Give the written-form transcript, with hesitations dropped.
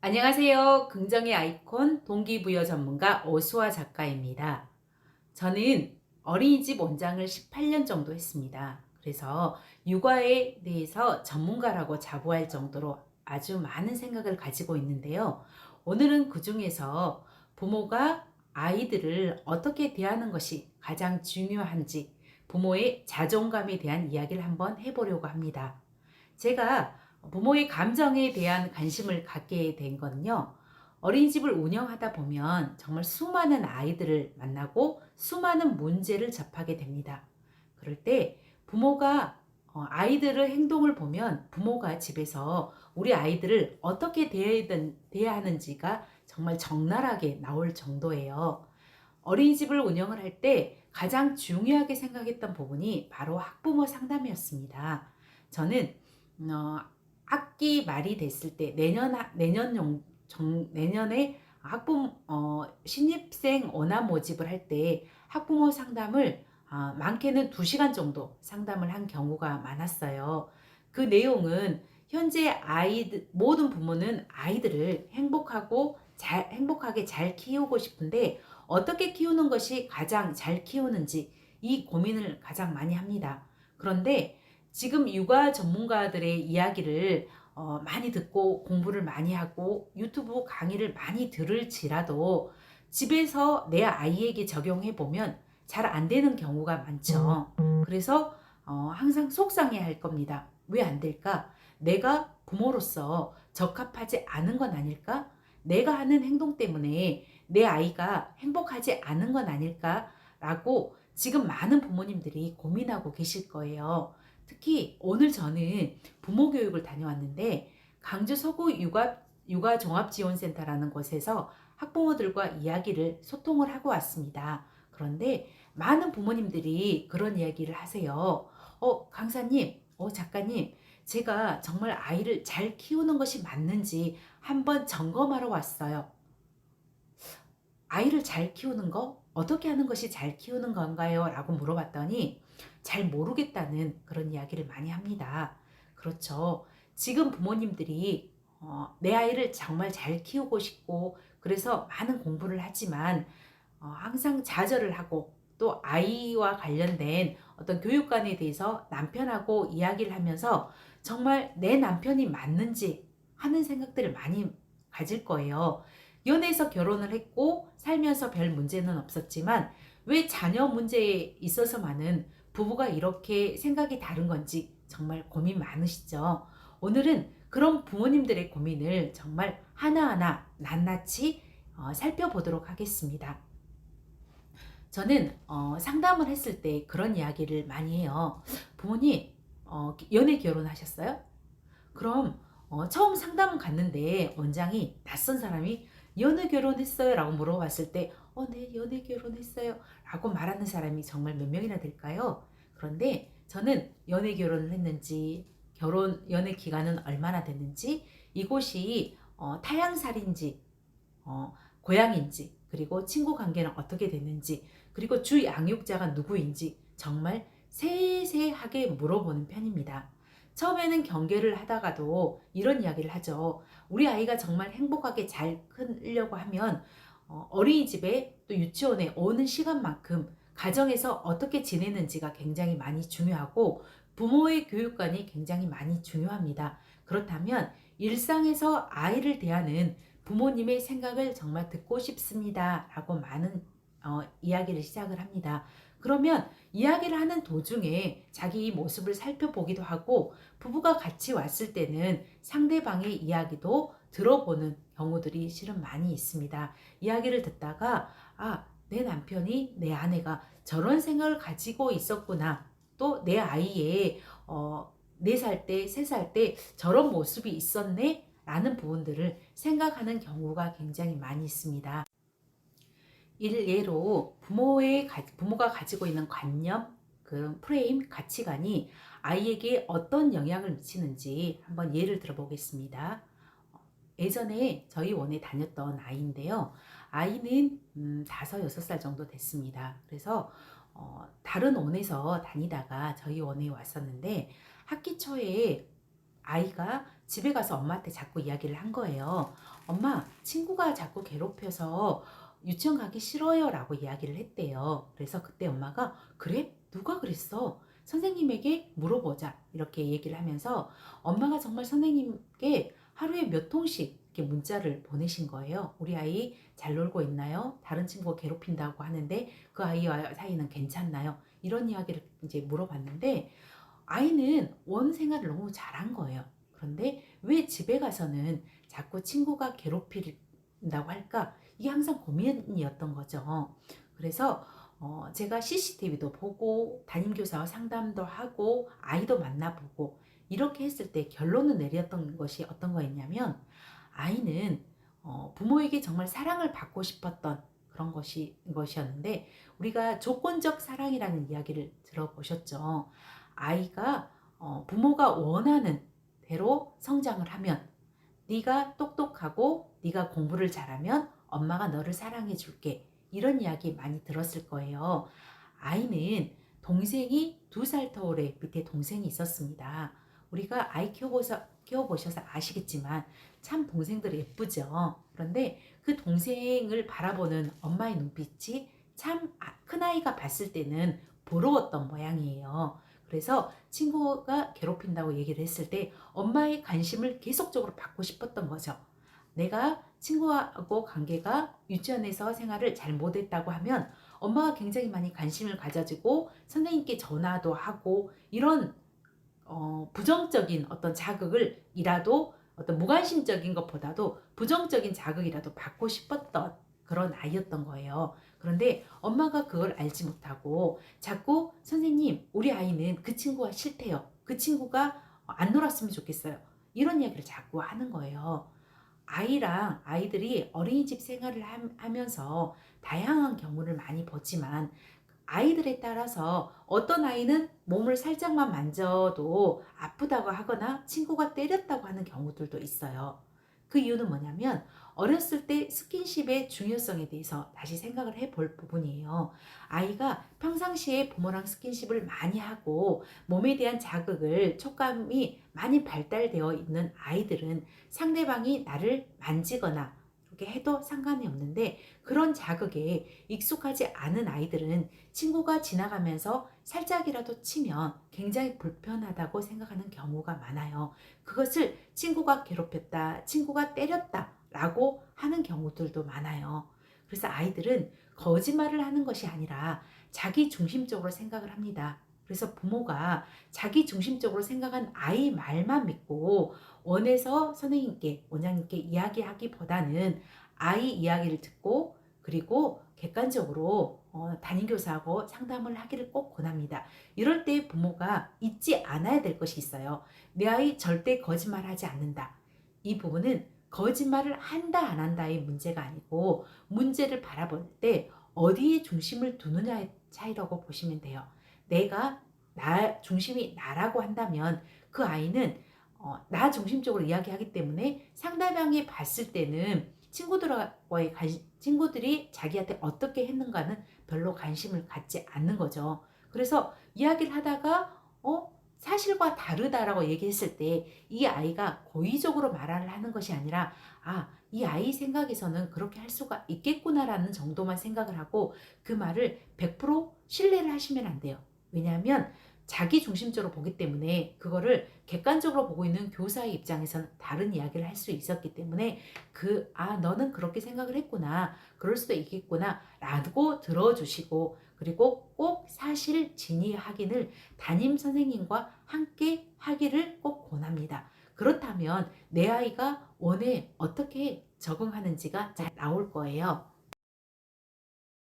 안녕하세요. 긍정의 아이콘 동기부여 전문가 오수아 작가입니다. 저는 어린이집 원장을 18년 정도 했습니다. 그래서 육아에 대해서 전문가라고 자부할 정도로 아주 많은 생각을 가지고 있는데요. 오늘은 그 중에서 부모가 아이들을 어떻게 대하는 것이 가장 중요한지 부모의 자존감에 대한 이야기를 한번 해보려고 합니다. 제가 부모의 감정에 대한 관심을 갖게 된 건요. 어린이집을 운영하다 보면 정말 수많은 아이들을 만나고 수많은 문제를 접하게 됩니다. 그럴 때 부모가 아이들의 행동을 보면 부모가 집에서 우리 아이들을 어떻게 대해야 하는지가 정말 적나라하게 나올 정도예요. 어린이집을 운영을 할 때 가장 중요하게 생각했던 부분이 바로 학부모 상담이었습니다. 저는 어, 학기 말이 됐을 때 내년에 학부모 신입생 원화 모집을 할 때 학부모 상담을 많게는 2시간 정도 상담을 한 경우가 많았어요. 그 내용은 현재 아이들 모든 부모는 아이들을 행복하게 잘 키우고 싶은데 어떻게 키우는 것이 가장 잘 키우는지 이 고민을 가장 많이 합니다. 그런데 지금 육아 전문가들의 이야기를 많이 듣고 공부를 많이 하고 유튜브 강의를 많이 들을지라도 집에서 내 아이에게 적용해 보면 잘 안 되는 경우가 많죠. 그래서 항상 속상해 할 겁니다. 왜 안 될까? 내가 부모로서 적합하지 않은 건 아닐까? 내가 하는 행동 때문에 내 아이가 행복하지 않은 건 아닐까라고 지금 많은 부모님들이 고민하고 계실 거예요. 특히 오늘 저는 부모 교육을 다녀왔는데 강주 서구 육아 종합지원센터라는 곳에서 학부모들과 이야기를 소통을 하고 왔습니다. 그런데 많은 부모님들이 그런 이야기를 하세요. 강사님, 작가님, 제가 정말 아이를 잘 키우는 것이 맞는지 한번 점검하러 왔어요. 아이를 잘 키우는 거? 어떻게 하는 것이 잘 키우는 건가요? 라고 물어봤더니 잘 모르겠다는 그런 이야기를 많이 합니다. 그렇죠. 지금 부모님들이 내 아이를 정말 잘 키우고 싶고 그래서 많은 공부를 하지만 항상 좌절을 하고 또 아이와 관련된 어떤 교육관에 대해서 남편하고 이야기를 하면서 정말 내 남편이 맞는지 하는 생각들을 많이 가질 거예요. 연애해서 결혼을 했고 살면서 별 문제는 없었지만 왜 자녀 문제에 있어서만은 부부가 이렇게 생각이 다른 건지 정말 고민 많으시죠? 오늘은 그런 부모님들의 고민을 정말 하나하나 낱낱이 살펴보도록 하겠습니다. 저는 상담을 했을 때 그런 이야기를 많이 해요. 부모님, 연애 결혼하셨어요? 그럼 처음 상담 갔는데 원장이 낯선 사람이 연애 결혼했어요? 라고 물어봤을 때 네, 연애 결혼했어요. 라고 말하는 사람이 정말 몇 명이나 될까요? 그런데 저는 연애 결혼을 했는지 연애 기간은 얼마나 됐는지 이곳이 타향살인지 고향인지 그리고 친구 관계는 어떻게 됐는지 그리고 주 양육자가 누구인지 정말 세세하게 물어보는 편입니다. 처음에는 경계를 하다가도 이런 이야기를 하죠. 우리 아이가 정말 행복하게 잘 크려고 하면 어린이집에 또 유치원에 오는 시간만큼 가정에서 어떻게 지내는지가 굉장히 많이 중요하고 부모의 교육관이 굉장히 많이 중요합니다. 그렇다면 일상에서 아이를 대하는 부모님의 생각을 정말 듣고 싶습니다. 라고 많은 이야기를 시작을 합니다. 그러면 이야기를 하는 도중에 자기 모습을 살펴보기도 하고 부부가 같이 왔을 때는 상대방의 이야기도 들어보는 경우들이 실은 많이 있습니다. 이야기를 듣다가 내 남편이 내 아내가 저런 생각을 가지고 있었구나. 또 내 아이의 4살 때, 3살 때 저런 모습이 있었네? 라는 부분들을 생각하는 경우가 굉장히 많이 있습니다. 일례로 부모가 가지고 있는 관념, 그 프레임, 가치관이 아이에게 어떤 영향을 미치는지 한번 예를 들어보겠습니다. 예전에 저희 원에 다녔던 아이인데요. 아이는 5, 6살 정도 됐습니다. 그래서 다른 원에서 다니다가 저희 원에 왔었는데 학기 초에 아이가 집에 가서 엄마한테 자꾸 이야기를 한 거예요. 엄마, 친구가 자꾸 괴롭혀서 유치원 가기 싫어요 라고 이야기를 했대요. 그래서 그때 엄마가 그래? 누가 그랬어? 선생님에게 물어보자 이렇게 얘기를 하면서 엄마가 정말 선생님께 하루에 몇 통씩 이렇게 문자를 보내신 거예요. 우리 아이 잘 놀고 있나요? 다른 친구가 괴롭힌다고 하는데 그 아이와 사이는 괜찮나요? 이런 이야기를 이제 물어봤는데 아이는 원 생활을 너무 잘한 거예요. 그런데 왜 집에 가서는 자꾸 친구가 괴롭힌다고 할까? 이게 항상 고민이었던 거죠. 그래서 제가 CCTV도 보고 담임교사와 상담도 하고 아이도 만나보고 이렇게 했을 때 결론을 내렸던 것이 어떤 거였냐면 아이는 부모에게 정말 사랑을 받고 싶었던 그런 것이었는데 우리가 조건적 사랑이라는 이야기를 들어보셨죠. 아이가 부모가 원하는 대로 성장을 하면 네가 똑똑하고 네가 공부를 잘하면 엄마가 너를 사랑해 줄게. 이런 이야기 많이 들었을 거예요. 아이는 동생이 2살 터울에 밑에 동생이 있었습니다. 우리가 아이 키워보셔서 아시겠지만 참 동생들이 예쁘죠. 그런데 그 동생을 바라보는 엄마의 눈빛이 참 큰아이가 봤을 때는 부러웠던 모양이에요. 그래서 친구가 괴롭힌다고 얘기를 했을 때 엄마의 관심을 계속적으로 받고 싶었던 거죠. 내가 친구하고 관계가 유치원에서 생활을 잘 못했다고 하면 엄마가 굉장히 많이 관심을 가져주고 선생님께 전화도 하고 이런 부정적인 어떤 자극을 이라도 어떤 무관심적인 것보다도 부정적인 자극이라도 받고 싶었던 그런 아이였던 거예요. 그런데 엄마가 그걸 알지 못하고 자꾸 선생님, 우리 아이는 그 친구가 싫대요. 그 친구가 안 놀았으면 좋겠어요. 이런 이야기를 자꾸 하는 거예요. 아이들이 어린이집 생활을 하면서 다양한 경우를 많이 보지만 아이들에 따라서 어떤 아이는 몸을 살짝만 만져도 아프다고 하거나 친구가 때렸다고 하는 경우들도 있어요. 그 이유는 뭐냐면 어렸을 때 스킨십의 중요성에 대해서 다시 생각을 해볼 부분이에요. 아이가 평상시에 부모랑 스킨십을 많이 하고 몸에 대한 자극을 촉감이 많이 발달되어 있는 아이들은 상대방이 나를 만지거나 이렇게 해도 상관이 없는데 그런 자극에 익숙하지 않은 아이들은 친구가 지나가면서 살짝이라도 치면 굉장히 불편하다고 생각하는 경우가 많아요. 그것을 친구가 괴롭혔다, 친구가 때렸다 라고 하는 경우들도 많아요. 그래서 아이들은 거짓말을 하는 것이 아니라 자기 중심적으로 생각을 합니다. 그래서 부모가 자기 중심적으로 생각한 아이 말만 믿고 원해서 선생님께, 원장님께 이야기하기보다는 아이 이야기를 듣고 그리고 객관적으로 담임교사하고 상담을 하기를 꼭 권합니다. 이럴 때 부모가 잊지 않아야 될 것이 있어요. 내 아이 절대 거짓말하지 않는다. 이 부분은 거짓말을 한다 안 한다의 문제가 아니고 문제를 바라볼 때 어디에 중심을 두느냐의 차이라고 보시면 돼요. 내가 중심이 나라고 한다면 그 아이는 나 중심적으로 이야기하기 때문에 상대방이 봤을 때는 친구들이 자기한테 어떻게 했는가는 별로 관심을 갖지 않는 거죠. 그래서 이야기를 하다가 사실과 다르다라고 얘기했을 때 이 아이가 고의적으로 말을 하는 것이 아니라 이 아이 생각에서는 그렇게 할 수가 있겠구나라는 정도만 생각을 하고 그 말을 100% 신뢰를 하시면 안 돼요. 왜냐하면 자기 중심적으로 보기 때문에 그거를 객관적으로 보고 있는 교사의 입장에서는 다른 이야기를 할 수 있었기 때문에 너는 그렇게 생각을 했구나. 그럴 수도 있겠구나. 라고 들어주시고 그리고 꼭 사실 진위 확인을 담임 선생님과 함께 하기를 꼭 권합니다. 그렇다면 내 아이가 원에 어떻게 적응하는지가 잘 나올 거예요.